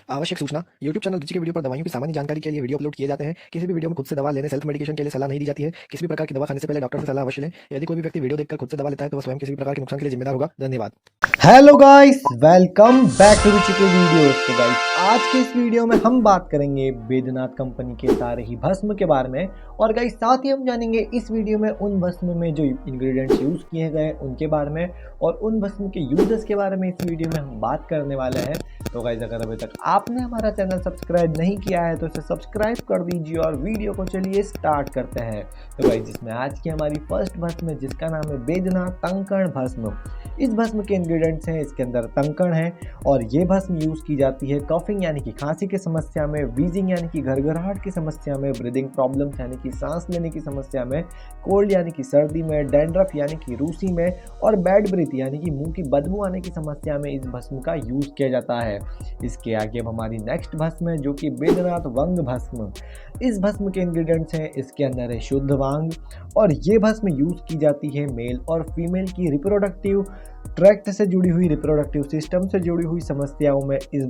आवश्यक सूचना। YouTube channel रुचि के वीडियो पर दवाइयों की सामान्य जानकारी के लिए वीडियो अपलोड किए जाते हैं। किसी भी वीडियो में खुद से दवा लेने सेल्फ मेडिकेशन के लिए सलाह नहीं दी जाती है। किसी भी प्रकार की दवा खाने से पहले डॉक्टर से सलाह अवश्य लें। यदि कोई भी व्यक्ति वीडियो देखकर खुद से दवा लेता है तो वह स्वयं किसी भी प्रकार के नुकसान के लिए जिम्मेदार होगा। धन्यवाद। Hello guys, welcome back to Ruchi के वीडियो। तो गाइस, आज के इस वीडियो में हम बात करेंगे बैद्यनाथ कंपनी के सारे ही भस्म के बारे में। और गाइस, साथ ही हम जानेंगे इस वीडियो में उन भस्म में जो इंग्रेडिएंट्स यूज किए गए उनके बारे में और उन भस्म के यूजेस के बारे में इस वीडियो में हम बात करने वाले हैं। तो गाइस, अगर अभी तक आपने हमारा चैनल सब्सक्राइब नहीं किया है तो इसे सब्सक्राइब कर दीजिए और वीडियो को चलिए स्टार्ट करते हैं। तो गाइस, जिसमें आज की हमारी फर्स्ट भस्म है जिसका नाम है बैद्यनाथ तंकण भस्म। इस भस्म के इंग्रेडिएंट्स हैं, इसके अंदर तंकण है और ये भस्म यूज की जाती है कफिंग यानी कि खांसी की समस्या में, वीजिंग यानी कि घरघराहट की समस्या में, ब्रीदिंग प्रॉब्लम्स यानी कि सांस लेने की समस्या में, कोल्ड यानी कि सर्दी में, डैंड्रफ यानी कि रूसी में और बैड ब्रीथ यानी कि मुंह की बदबू आने की समस्या में इस भस्म का यूज किया जाता है। इसके आगे अब हमारी नेक्स्ट भस्म है जो कि बैद्यनाथ वंग भस्म। इस भस्म के इंग्रेडिएंट्स हैं, इसके अंदर है शुद्ध वांग और ये भस्म यूज की जाती है मेल और फीमेल की रिप्रोडक्टिव ट्रैक्ट से जुड़ी हुई, रिप्रोडक्टिव सिस्टम से जुड़ी हुई समस्याओं में इस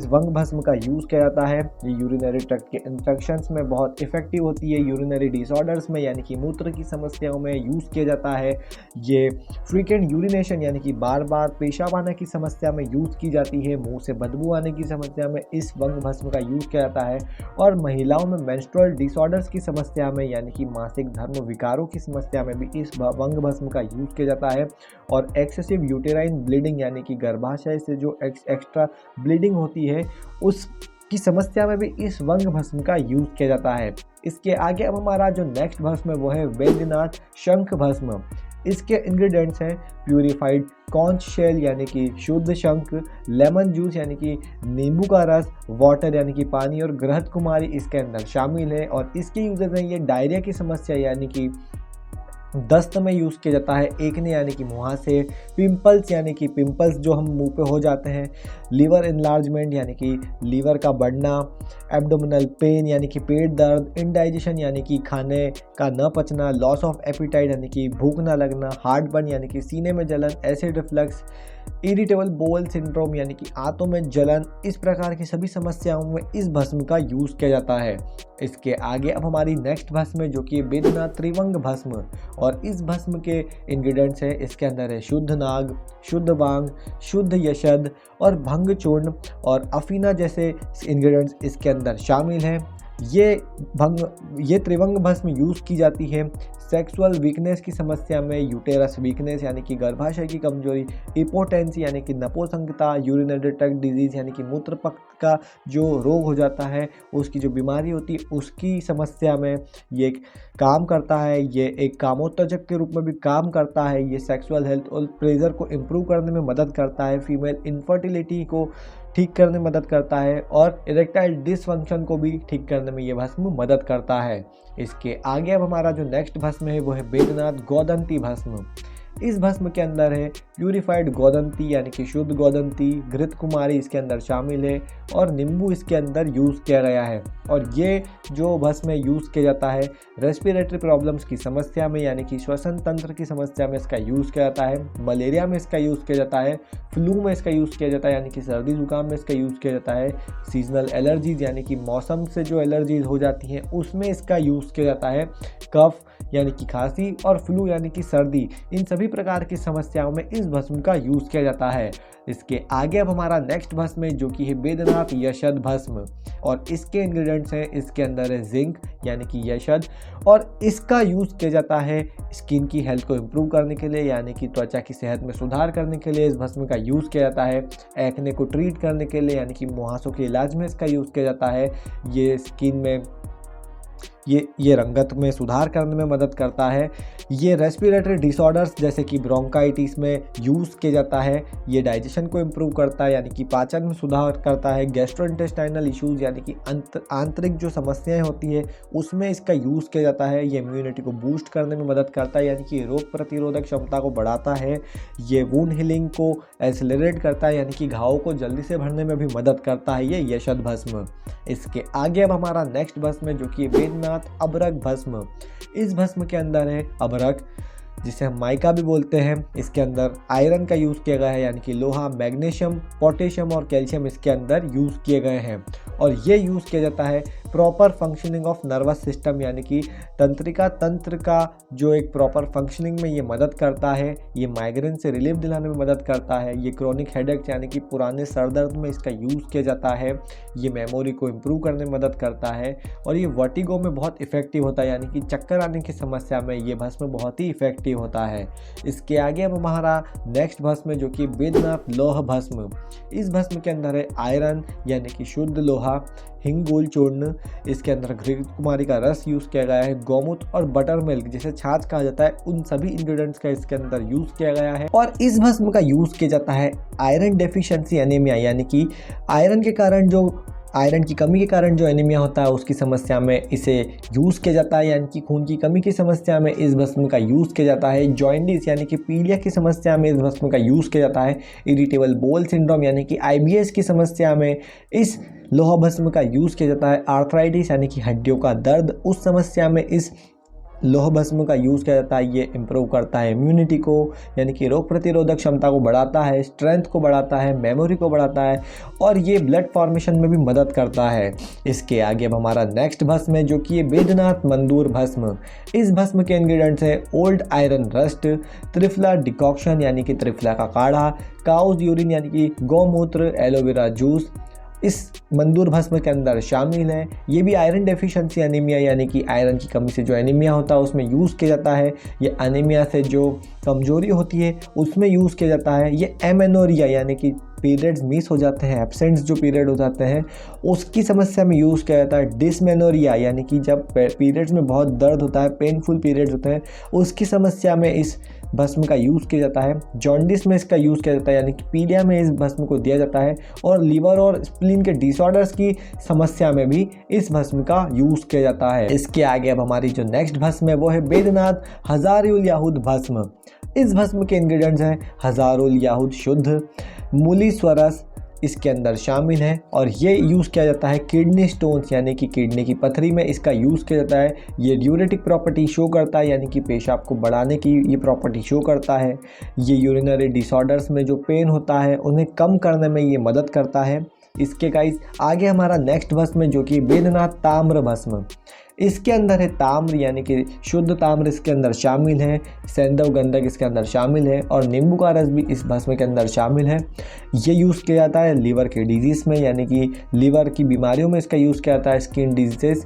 वंग भस्म का यूज किया जाता है। ये यूरिनरी ट्रैक्ट के इन्फेक्शंस में बहुत इफेक्टिव होती है। यूरिनरी डिसऑर्डर्स में यानी कि मूत्र की समस्याओं में यूज किया जाता है। ये फ्रीक्वेंट यूरिनेशन यानी कि बार बार पेशाब आने की समस्या में यूज की जाती है। मुंह से बदबू आने की समस्या में इस वंग भस्म का यूज किया जाता है और महिलाओं में मेंस्ट्रुअल डिसऑर्डर्स की समस्या में यानी कि मासिक धर्म विकारों की समस्या में भी इस वंग भस्म का यूज किया जाता है। और एक्सेसिव यूटेराइन ब्लीडिंग यानी कि गर्भाशय से जो एक्स्ट्रा ब्लीडिंग होती है उस की समस्या में भी इस वंग भस्म का यूज किया जाता है। इसके आगे अब हमारा जो नेक्स्ट भस्म है वो है बैद्यनाथ शंख भस्म। इसके इंग्रेडिएंट्स हैं प्यूरिफाइड कॉन्च शेल यानी कि शुद्ध शंख, लेमन जूस यानी कि नींबू का रस, वाटर यानी कि पानी और गृहत कुमारी इसके अंदर शामिल है। और इसके यूजेस हैं, ये डायरिया की समस्या यानी कि दस्त में यूज़ किया जाता है, एकने यानी कि मुहासे, पिंपल्स यानी कि पिंपल्स जो हम मुंह पे हो जाते हैं, लीवर इनलार्जमेंट यानी कि लीवर का बढ़ना, एब्डोमिनल पेन यानी कि पेट दर्द, इंडाइजेशन यानी कि खाने का न पचना, लॉस ऑफ एपिटाइट यानी कि भूख न लगना, हार्ट बर्न यानी कि सीने में जलन, एसिड रिफ्लक्स, इरिटेबल बोल सिंड्रोम यानी कि आंतों में जलन, इस प्रकार की सभी समस्याओं में इस भस्म का यूज़ किया जाता है। इसके आगे अब हमारी नेक्स्ट भस्म है जो कि बैद्यनाथ त्रिवंग भस्म। और इस भस्म के इंग्रेडिएंट्स है, इसके अंदर है शुद्ध नाग, शुद्ध वांग, शुद्ध यशद और भंग चूर्ण और अफीना जैसे इंग्रेडिएंट्स इसके अंदर शामिल हैं। ये त्रिवंग भस्म यूज़ की जाती है सेक्सुअल वीकनेस की समस्या में, यूटेरस वीकनेस यानी कि गर्भाशय की कमजोरी, इपोटेंसी यानी कि नपुंसकता, यूरिनरी ट्रैक्ट डिजीज यानी कि मूत्रपथ का जो रोग हो जाता है उसकी जो बीमारी होती है उसकी समस्या में ये काम करता है। ये एक कामोत्तेजक के रूप में भी काम करता है। ये सेक्सुअल हेल्थ और प्लेजर को इम्प्रूव करने में मदद करता है, फीमेल इनफर्टिलिटी को ठीक करने में मदद करता है और इरेक्टाइल डिसफंक्शन को भी ठीक करने में ये भस्म मदद करता है। इसके आगे अब हमारा जो नेक्स्ट भस्म है वो है बैद्यनाथ गोदंती भस्म। इस भस्म के अंदर है प्यूरिफाइड गोदंती यानी कि शुद्ध गोदंती, घृत कुमारी इसके अंदर शामिल है और नींबू इसके अंदर यूज़ किया गया है। और ये जो भस्म यूज़ किया जाता है रेस्पिरेटरी प्रॉब्लम्स की समस्या में यानी कि श्वसन तंत्र की समस्या में इसका यूज़ किया जाता है, मलेरिया में इसका यूज़ किया जाता है, फ्लू में इसका यूज़ किया जाता है यानी कि सर्दी जुकाम में इसका यूज़ किया जाता है, सीजनल एलर्जीज यानी कि मौसम से जो एलर्जीज हो जाती हैं उसमें इसका यूज़ किया जाता है, कफ यानी कि खांसी और फ्लू यानी कि सर्दी, इन सभी प्रकार की समस्याओं में इस भस्म का यूज़ किया जाता है। इसके आगे अब हमारा नेक्स्ट भस्म है जो कि है बैद्यनाथ यशद भस्म। और इसके इंग्रेडिएंट्स हैं, इसके अंदर है जिंक यानी कि यशद और इसका यूज़ किया जाता है स्किन की हेल्थ को इम्प्रूव करने के लिए यानी कि त्वचा की सेहत में सुधार करने के लिए इस भस्म का यूज़ किया जाता है। एक्ने को ट्रीट करने के लिए यानी कि मुहासों के इलाज में इसका यूज़ किया जाता है। ये स्किन में ये रंगत में सुधार करने में मदद करता है। ये रेस्पिरेटरी डिसऑर्डर्स जैसे कि ब्रोंकाइटिस में यूज़ किया जाता है। ये डाइजेशन को इम्प्रूव करता है यानी कि पाचन में सुधार करता है। गैस्ट्रोइंटेस्टाइनल इश्यूज़ यानी कि आंतरिक जो समस्याएं होती है उसमें इसका यूज़ किया जाता है। ये इम्यूनिटी को बूस्ट करने में मदद करता है यानी कि रोग प्रतिरोधक क्षमता को बढ़ाता है। ये वुंड हीलिंग को एक्सेलरेट करता है यानी कि घावों को जल्दी से भरने में भी मदद करता है ये यशद भस्म। इसके आगे अब हमारा नेक्स्ट भस्म है जो कि बैद्यनाथ अबरक भस्म। इस भस्म के अंदर है अबरक, जिसे हम माइका भी बोलते हैं। इसके अंदर आयरन का यूज़ किया गया है, यानी कि लोहा, मैग्नीशियम, पोटेशियम और कैल्शियम इसके अंदर यूज़ किए गए हैं। और ये यूज़ किया जाता है proper functioning of nervous system, यानी कि तंत्रिका तंत्र का जो एक प्रॉपर फंक्शनिंग में ये मदद करता है। ये माइग्रेन से रिलीफ दिलाने में मदद करता है। ये क्रोनिक हेडेक यानी कि पुराने सर दर्द में इसका यूज़ किया जाता है। ये मेमोरी को इम्प्रूव करने में मदद करता है और ये वर्टिगो में बहुत इफेक्टिव होता है, यानी कि चक्कर आने की समस्या में ये भस्म बहुत ही इफेक्टिव होता है। इसके आगे अब हमारा नेक्स्ट भस्म जो कि बैद्यनाथ लौह भस्म। इस भस्म के अंदर है आयरन यानी कि शुद्ध लोहा, हिंगोल चूर्ण, इसके अंदर घृत कुमारी का रस यूज़ किया गया है, गौमूत्र और बटर मिल्क जिसे छाछ कहा जाता है, उन सभी इंग्रेडिएंट्स का इसके अंदर यूज़ किया गया है। और इस भस्म का यूज़ किया जाता है आयरन डेफिशिएंसी एनीमिया, यानी कि आयरन की कमी के कारण जो एनीमिया होता है उसकी समस्या में इसे यूज़ किया जाता है, यानी कि खून की कमी की समस्या में इस भस्म का यूज़ किया जाता है। जॉइंडिस यानी कि पीलिया की समस्या में इस भस्म का यूज़ किया जाता है। इरिटेबल बोल सिंड्रोम यानी कि IBS की समस्या में इस लोहा भस्म का यूज़ किया जाता है। आर्थराइटिस यानी कि हड्डियों का दर्द, उस समस्या में इस लोह भस्म का यूज़ किया जाता है। ये इम्प्रूव करता है इम्यूनिटी को, यानी कि रोग प्रतिरोधक क्षमता को बढ़ाता है, स्ट्रेंथ को बढ़ाता है, मेमोरी को बढ़ाता है और ये ब्लड फॉर्मेशन में भी मदद करता है। इसके आगे अब हमारा नेक्स्ट भस्म है जो कि ये बैद्यनाथ मंदूर भस्म। इस भस्म के इंग्रेडिएंट्स हैं old iron rust, triphala decoction यानी कि त्रिफला का काढ़ा, काउज यूरिन यानी कि गौमूत्र, एलोवेरा जूस इस मंदूर भस्म के अंदर शामिल है। ये भी आयरन डेफिशिएंसी एनीमिया यानी कि आयरन की कमी से जो एनीमिया होता है उसमें यूज़ किया जाता है। ये एनीमिया से जो कमजोरी होती है उसमें यूज़ किया जाता है। ये एमेनोरिया यानी कि पीरियड्स मिस हो जाते हैं, एब्सेंट्स जो पीरियड हो जाते हैं उसकी समस्या में यूज़ किया जाता है। डिसमेनोरिया यानी कि जब पीरियड्स में बहुत दर्द होता है, पेनफुल पीरियड्स होते हैं, उसकी समस्या में इस भस्म का यूज़ किया जाता है। जॉन्डिस में इसका यूज़ किया जाता है, यानी कि पीलिया में इस भस्म को दिया जाता है। और लीवर और स्प्लीन के डिसऑर्डर्स की समस्या में भी इस भस्म का यूज़ किया जाता है। इसके आगे अब हमारी जो नेक्स्ट भस्म है वो है बैद्यनाथ हजारुल याहूद भस्म। इस भस्म के इंग्रेडिएंट्स हैं हजारुल याहूद शुद्ध, मूली स्वरस इसके अंदर शामिल है और ये यूज़ किया जाता है किडनी स्टोन्स यानी कि किडनी की पथरी में इसका यूज़ किया जाता है। ये ड्यूरेटिक प्रॉपर्टी शो करता है, यानी कि पेशाब को बढ़ाने की ये प्रॉपर्टी शो करता है। ये यूरिनरी डिसऑर्डर्स में जो पेन होता है उन्हें कम करने में ये मदद करता है। इसके गाइस आगे हमारा नेक्स्ट भस्म जो कि बैद्यनाथ ताम्र भस्म। इसके अंदर है ताम्र यानी कि शुद्ध ताम्र इसके अंदर शामिल है, सैंधव गंधक इसके अंदर शामिल है और नींबू का रस भी इस भस्म के अंदर शामिल है। ये यूज़ किया जाता है लीवर के डिजीज़ में, यानी कि लीवर की बीमारियों में इसका यूज़ किया जाता है। स्किन डिजीज़,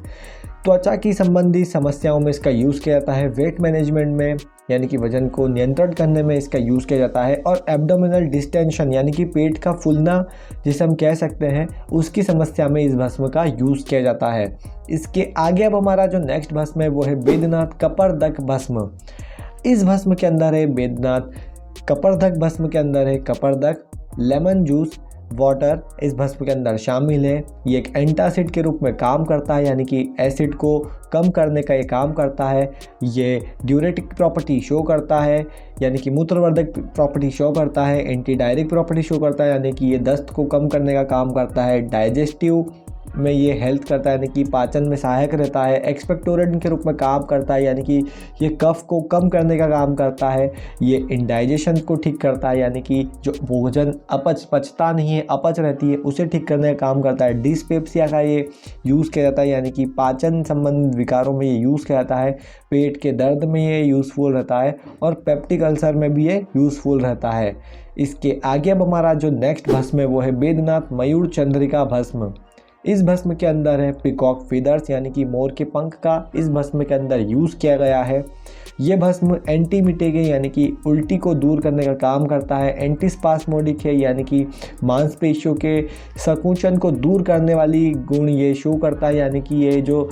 त्वचा की संबंधी समस्याओं में इसका यूज़ किया जाता है। वेट मैनेजमेंट में यानी कि वजन को नियंत्रण करने में इसका यूज़ किया जाता है। और एब्डोमिनल डिस्टेंशन यानी कि पेट का फूलना जिसे हम कह सकते हैं उसकी समस्या में इस भस्म का यूज़ किया जाता है। इसके आगे अब हमारा जो नेक्स्ट भस्म है वो है बैद्यनाथ कपर्दक भस्म। इस भस्म के अंदर है बैद्यनाथ कपर्दक भस्म के अंदर है कपर्दक, लेमन जूस, वाटर इस भस्म के अंदर शामिल है। ये एक एंटासिड के रूप में काम करता है, यानी कि एसिड को कम करने का ये काम करता है। ये ड्यूरेटिक प्रॉपर्टी शो करता है, यानी कि मूत्रवर्धक प्रॉपर्टी शो करता है। एंटी डायरिक प्रॉपर्टी शो करता है, यानी कि ये दस्त को कम करने का काम करता है। डाइजेस्टिव में ये हेल्प करता है, यानी कि पाचन में सहायक रहता है। एक्सपेक्टोरेंट के रूप में काम करता है, यानी कि ये कफ को कम करने का काम करता है। ये इंडाइजेशन को ठीक करता है, यानी कि जो भोजन पचता नहीं है, अपच रहती है, उसे ठीक करने का काम करता है। डिस्पेप्सिया का ये यूज़ किया जाता है, यानी कि पाचन संबंधित विकारों में ये यूज़ किया जाता है। पेट के दर्द में ये यूज़फुल रहता है और पेप्टिक अल्सर में भी ये यूज़फुल रहता है। इसके आगे अब हमारा जो नेक्स्ट भस्म है वो है बैद्यनाथ मयूर चंद्रिका भस्म। इस भस्म के अंदर है पिकॉक फीदर्स यानी कि मोर के पंख का इस भस्म के अंदर यूज़ किया गया है। ये भस्म एंटी मिटेगे यानी कि उल्टी को दूर करने का काम करता है। एंटी स्पास्मोडिक है, यानी कि मांसपेशियों के संकुचन को दूर करने वाली गुण ये शो करता है, यानी कि ये जो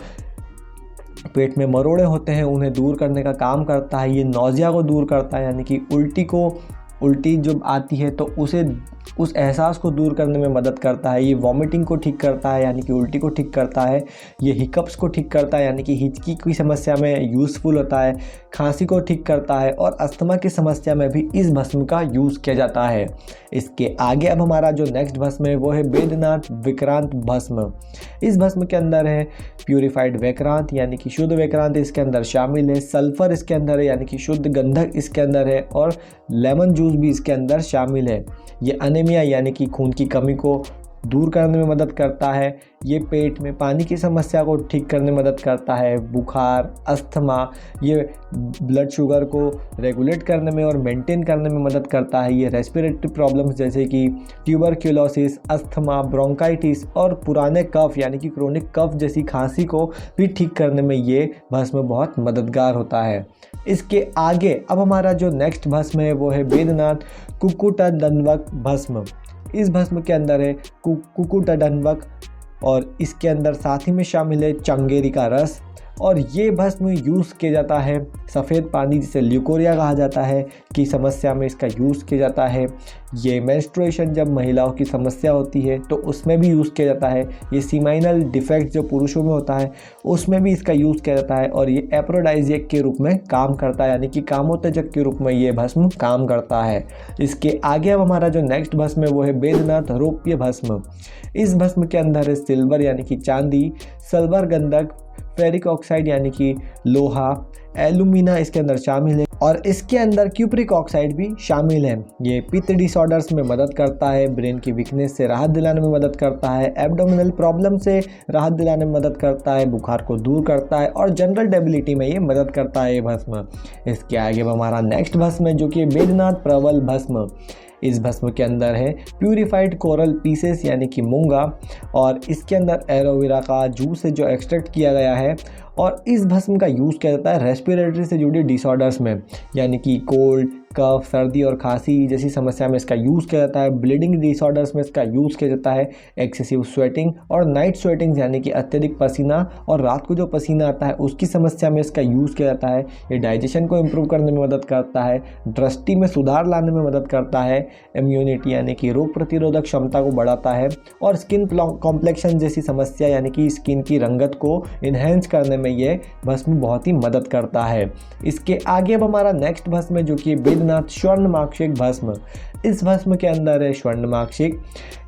पेट में मरोड़े होते हैं उन्हें दूर करने का काम करता है। ये नौजिया को दूर करता है, यानी कि उल्टी जब आती है तो उसे उस एहसास को दूर करने में मदद करता है। ये वॉमिटिंग को ठीक करता है यानी कि उल्टी को ठीक करता है। ये हिकअप्स को ठीक करता है यानी कि हिचकी की समस्या में यूज़फुल होता है। खांसी को ठीक करता है और अस्थमा की समस्या में भी इस भस्म का यूज़ किया जाता है। इसके आगे अब हमारा जो नेक्स्ट भस्म है वो है बैद्यनाथ विक्रांत भस्म। इस भस्म के अंदर है प्यूरिफाइड वैक्रांत यानी कि शुद्ध वैक्रांत इसके अंदर शामिल है। सल्फर इसके अंदर है यानी कि शुद्ध गंधक इसके अंदर है और लेमन जूस भी इसके अंदर शामिल है। ये अनीमिया यानी कि खून की कमी को दूर करने में मदद करता है। ये पेट में पानी की समस्या को ठीक करने में मदद करता है। बुखार, अस्थमा, ये ब्लड शुगर को रेगुलेट करने में और मेंटेन करने में मदद करता है। ये रेस्पिरेटरी प्रॉब्लम्स जैसे कि ट्यूबरक्यूलोसिस, अस्थमा, ब्रोंकाइटिस और पुराने कफ यानी कि क्रोनिक कफ जैसी खांसी को भी ठीक करने में ये भस्म बहुत मददगार होता है। इसके आगे अब हमारा जो नेक्स्ट भस्म है वो है बैद्यनाथ कुक्कुटदंडवक भस्म। इस भस्म के अंदर है कुक्कुटदंडवक और इसके अंदर साथ ही में शामिल है चंगेरी का रस और ये भस्म यूज़ किया जाता है सफ़ेद पानी जिसे ल्यूकोरिया कहा जाता है की समस्या में इसका यूज़ किया जाता है। ये मेंस्ट्रुएशन जब महिलाओं की समस्या होती है तो उसमें भी यूज़ किया जाता है। ये सीमाइनल डिफेक्ट जो पुरुषों में होता है उसमें भी इसका यूज़ किया जाता है और ये एप्रोडाइजिक के रूप में काम करता है यानी कि कामोत्तेजक के रूप में ये भस्म काम करता है। इसके आगे अब हमारा जो नेक्स्ट भस्म है वो है बैद्यनाथ रौप्य भस्म। इस भस्म के अंदर है सिल्वर यानी कि चांदी, सल्फर गंधक, फेरिक ऑक्साइड यानी कि लोहा, एल्यूमिना इसके अंदर शामिल है और इसके अंदर क्यूप्रिक ऑक्साइड भी शामिल है। ये पित्त डिसऑर्डर्स में मदद करता है, ब्रेन की वीकनेस से राहत दिलाने में मदद करता है, एब्डोमिनल प्रॉब्लम से राहत दिलाने में मदद करता है, बुखार को दूर करता है और जनरल डेबिलिटी में ये मदद करता है ये भस्म। इसके आगे हमारा नेक्स्ट भस्म है जो कि बैद्यनाथ प्रबल भस्म। इस भस्म के अंदर है प्यूरिफाइड कोरल पीसेस यानी कि मूंगा और इसके अंदर एलोवेरा का जूस है जो एक्सट्रैक्ट किया गया है और इस भस्म का यूज़ किया जाता है रेस्पिरेटरी से जुड़ी डिसऑर्डर्स में यानी कि कोल्ड, कफ, सर्दी और खांसी जैसी समस्या में इसका यूज़ किया जाता है। ब्लीडिंग डिसऑर्डर्स में इसका यूज़ किया जाता है। एक्सेसिव स्वेटिंग और नाइट स्वेटिंग यानी कि अत्यधिक पसीना और रात को जो पसीना आता है उसकी समस्या में इसका यूज़ किया जाता है। ये डाइजेशन को इम्प्रूव करने में मदद करता है, दृष्टि में सुधार लाने में मदद करता है, इम्यूनिटी यानी कि रोग प्रतिरोधक क्षमता को बढ़ाता है और स्किन कॉम्प्लेक्शन जैसी समस्या यानी कि स्किन की रंगत को इन्हेंस करने में ये भस्म बहुत ही मदद करता है। इसके आगे अब हमारा नेक्स्ट भस्म है जो कि बैद्यनाथ स्वर्णमाक्षिक भस्म। इस भस्म के अंदर है स्वर्णमाक्षिक,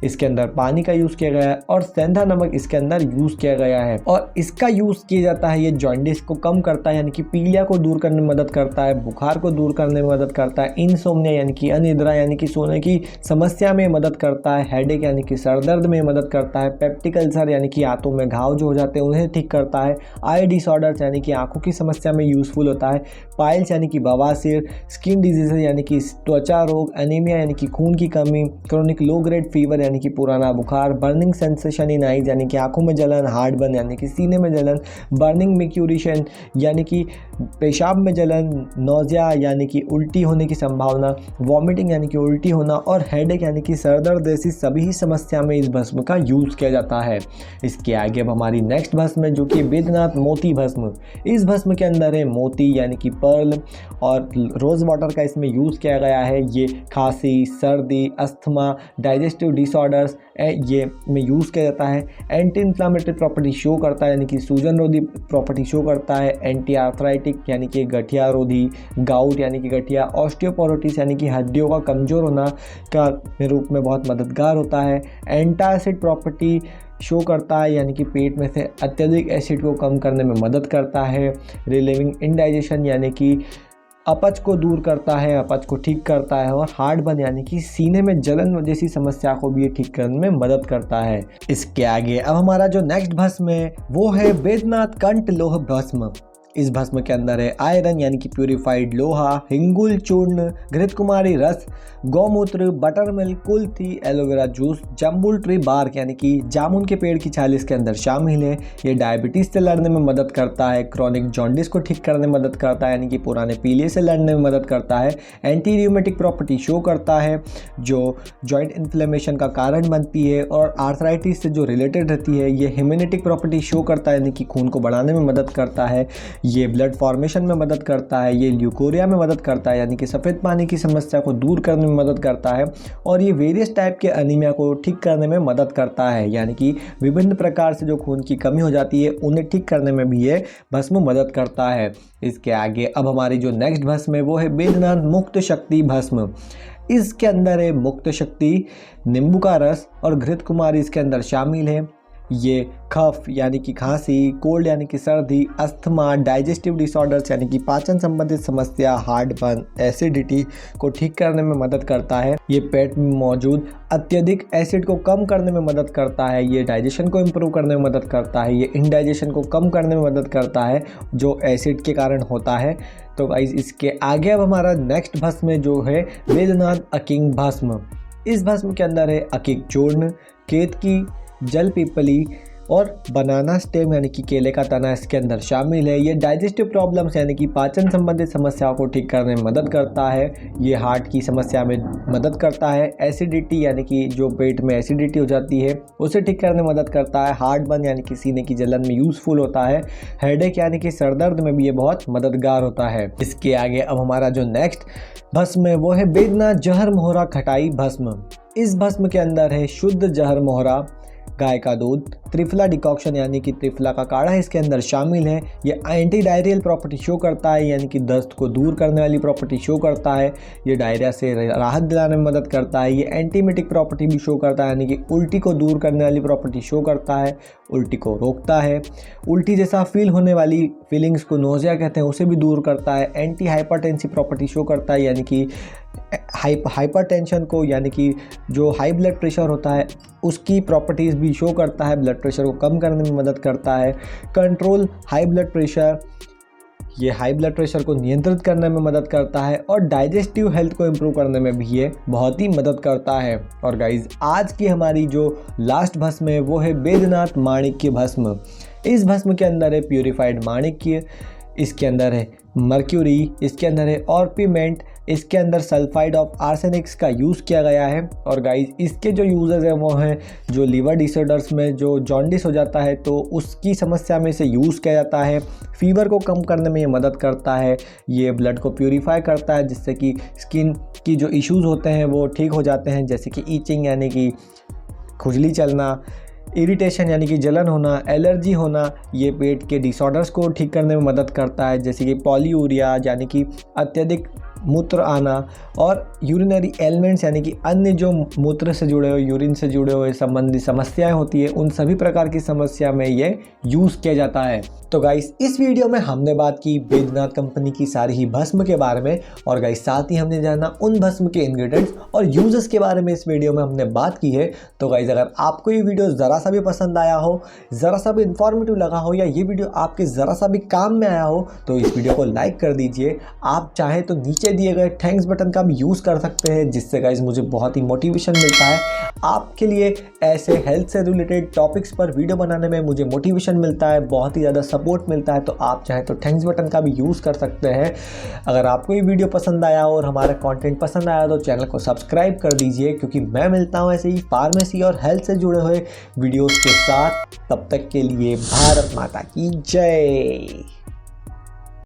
इसके अंदर पानी का यूज़ किया गया है और सेंधा नमक इसके अंदर यूज़ किया गया है और इसका यूज़ किया जाता है। ये जॉन्डिस को कम करता है यानी कि पीलिया को दूर करने में मदद करता है, बुखार को दूर करने में मदद करता है, इनसोम्निया यानी कि अनिद्रा यानी कि सोने की समस्या में मदद करता है, हेडेक यानी कि सर दर्द में मदद करता है, पेप्टिक अल्सर यानी कि हाथों में घाव जो हो जाते हैं उन्हें ठीक करता है, आई डिसऑर्डर्स यानी कि आंखों की समस्या में यूज़फुल होता है, पाइल्स यानी कि बवासीर, स्किन डिजीज़ यानी कि त्वचा रोग, एनीमिया यानी कि खून की कमी, क्रोनिक लो ग्रेड फीवर यानी कि पुराना बुखार, बर्निंग सेंसेशन इन आइज यानी कि आंखों में जलन, हार्ट बर्न यानी कि सीने में जलन, बर्निंग मिक्यूरेशन यानी कि पेशाब में जलन, नोजिया यानी कि उल्टी होने की संभावना, वॉमिटिंग यानी कि उल्टी होना और हेडेक यानी कि सर दर्द जैसी सभी समस्या में इस भस्म का यूज़ किया जाता है। इसके आगे अब हमारी नेक्स्ट भस्म है जो कि बैद्यनाथ मोती भस्म। इस भस्म के अंदर है मोती यानी कि पर्ल और रोज़ वाटर का इसमें यूज़ किया गया है। ये खांसी, सर्दी, अस्थमा, डाइजेस्टिव डिसऑर्डर्स ये में यूज़ किया जाता है। एंटी इन्फ्लामेटरी प्रॉपर्टी शो करता है यानी कि सूजन रोधी प्रॉपर्टी शो करता है। एंटी आर्थराइटिक यानी कि गठिया रोधी, गाउट यानी कि गठिया, ऑस्टियोपोरोटिस यानी कि हड्डियों का कमज़ोर होना का रूप में बहुत मददगार होता है। एंटासिड प्रॉपर्टी शो करता है यानी कि पेट में से अत्यधिक एसिड को कम करने में मदद करता है। रिलीविंग इंडाइजेशन यानी कि अपच को दूर करता है, अपच को ठीक करता है और हार्ट बर्न यानी कि सीने में जलन जैसी समस्या को भी ये ठीक करने में मदद करता है। इसके आगे अब हमारा जो नेक्स्ट भस्म है वो है बैद्यनाथ कंठ लोह भस्म। इस भस्म के अंदर है आयरन यानी कि प्यूरिफाइड लोहा, हिंगुल चूर्ण, घृत कुमारी रस, गौमूत्र, बटर मिल्क, कुल्थी, एलोवेरा जूस, जम्बुल ट्री बार्क यानी कि जामुन के पेड़ की छाल इसके अंदर शामिल है। ये डायबिटीज़ से लड़ने में मदद करता है, क्रोनिक जॉन्डिस को ठीक करने में मदद करता है यानी कि पुराने पीलिए से लड़ने में मदद करता है। एंटी र्यूमेटिक प्रॉपर्टी शो करता है जो जॉइंट इन्फ्लेमेशन का कारण बनती है और आर्थराइटिस से जो रिलेटेड रहती है। ये हिमेनेटिक प्रॉपर्टी शो करता है यानी कि खून को बढ़ाने में मदद करता है। ये ब्लड फॉर्मेशन में मदद करता है, ये ल्यूकोरिया में मदद करता है यानी कि सफ़ेद पानी की समस्या को दूर करने में मदद करता है, और ये वेरियस टाइप के एनीमिया को ठीक करने में मदद करता है यानी कि विभिन्न प्रकार से जो खून की कमी हो जाती है उन्हें ठीक करने में भी ये भस्म मदद करता है। इसके आगे अब हमारी जो नेक्स्ट भस्म है वो है बैद्यनाथ मुक्त शक्ति भस्म। इसके अंदर है मुक्त शक्ति, नींबू का रस और घृत कुमारी इसके अंदर शामिल है। ये कफ यानी कि खांसी, कोल्ड यानी कि सर्दी, अस्थमा, डाइजेस्टिव डिसऑर्डर्स यानी कि पाचन संबंधित समस्या, हार्टबर्न, एसिडिटी को ठीक करने में मदद करता है। ये पेट में मौजूद अत्यधिक एसिड को कम करने में मदद करता है। ये डाइजेशन को इम्प्रूव करने में मदद करता है। ये इंडाइजेशन को कम करने में मदद करता है जो एसिड के कारण होता है। तो गाइस इसके आगे अब हमारा नेक्स्ट भस्म जो है बैद्यनाथ अकिंग भस्म। इस भस्म के अंदर है अकिक चूर्ण, केतकी, जल पीपली और बनाना स्टेम यानी कि केले का तना इसके अंदर शामिल है। ये डाइजेस्टिव प्रॉब्लम्स यानी कि पाचन संबंधित समस्याओं को ठीक करने में मदद करता है। ये हार्ट की समस्या में मदद करता है। एसिडिटी यानी कि जो पेट में एसिडिटी हो जाती है उसे ठीक करने में मदद करता है। हार्टबर्न यानी कि सीने की जलन में यूज़फुल होता है। हेडेक यानी कि सरदर्द में भी ये बहुत मददगार होता है। इसके आगे अब हमारा जो नेक्स्ट भस्म है वो है बैद्यनाथ जहर मोहरा खटाई भस्म। इस भस्म के अंदर है शुद्ध जहर मोहरा, गाय का दूध, त्रिफला डिकॉक्शन यानी कि त्रिफला का काढ़ा इसके अंदर शामिल है। ये एंटी डायरियल प्रॉपर्टी शो करता है यानी कि दस्त को दूर करने वाली प्रॉपर्टी शो करता है। ये डायरिया से राहत दिलाने में मदद करता है। ये एंटीमेटिक प्रॉपर्टी भी शो करता है यानी कि उल्टी को दूर करने वाली प्रॉपर्टी शो करता है, उल्टी को रोकता है। उल्टी जैसा फील होने वाली फीलिंग्स को नोजिया कहते हैं उसे भी दूर करता है। एंटी हाइपरटेंसिव प्रॉपर्टी शो करता है यानी कि हाइपरटेंशन को यानी कि जो हाई ब्लड प्रेशर होता है उसकी प्रॉपर्टीज़ भी शो करता है। ब्लड प्रेशर को कम करने में मदद करता है। कंट्रोल हाई ब्लड प्रेशर, ये हाई ब्लड प्रेशर को नियंत्रित करने में मदद करता है। और डाइजेस्टिव हेल्थ को इम्प्रूव करने में भी ये बहुत ही मदद करता है। और गाइज आज की हमारी जो लास्ट भस्म है वो है बैद्यनाथ माणिक्य भस्म। इस भस्म के अंदर है प्यूरिफाइड माणिक्य, इसके अंदर है मर्क्यूरी, इसके अंदर है ऑर्पिमेंट, इसके अंदर सल्फाइड ऑफ आर्सेनिक्स का यूज़ किया गया है। और गाइस इसके जो यूज़र्स हैं वो हैं जो लिवर डिसऑर्डर्स में जो जॉन्डिस हो जाता है तो उसकी समस्या में से यूज़ किया जाता है। फीवर को कम करने में ये मदद करता है। ये ब्लड को प्यूरिफाई करता है जिससे कि स्किन की जो इश्यूज़ होते हैं वो ठीक हो जाते हैं, जैसे कि ईचिंग यानी कि खुजली चलना, इरिटेशन यानी कि जलन होना, एलर्जी होना। ये पेट के डिसऑर्डर्स को ठीक करने में मदद करता है जैसे कि पॉलीयूरिया यानी कि अत्यधिक मूत्र आना, और यूरिनरी एलिमेंट्स यानी कि अन्य जो मूत्र से जुड़े हुए, यूरिन से जुड़े हुए संबंधी समस्याएं होती है उन सभी प्रकार की समस्या में ये यूज़ किया जाता है। तो गाइस इस वीडियो में हमने बात की बैद्यनाथ कंपनी की सारी ही भस्म के बारे में, और गाइस साथ ही हमने जाना उन भस्म के इंग्रेडिएंट्स और यूजेस के बारे में इस वीडियो में हमने बात की है। तो गाइस अगर आपको ये वीडियो ज़रा सा भी पसंद आया हो, ज़रा सा भी इन्फॉर्मेटिव लगा हो, या ये वीडियो आपके ज़रा सा भी काम में आया हो तो इस वीडियो को लाइक कर दीजिए। आप चाहे तो नीचे दिए गए थैंक्स बटन का भी यूज़ कर सकते हैं जिससे गाइस मुझे बहुत ही मोटिवेशन मिलता है। आपके लिए ऐसे हेल्थ से रिलेटेड टॉपिक्स पर वीडियो बनाने में मुझे मोटिवेशन मिलता है, बहुत ही ज़्यादा सपोर्ट मिलता है। तो आप चाहे तो थैंक्स बटन का भी यूज़ कर सकते हैं। अगर आपको ये वीडियो पसंद आया और हमारा कंटेंट पसंद आया तो चैनल को सब्सक्राइब कर दीजिए, क्योंकि मैं मिलता हूँ ऐसे ही फार्मेसी और हेल्थ से जुड़े हुए वीडियोज़ के साथ। तब तक के लिए भारत माता की जय।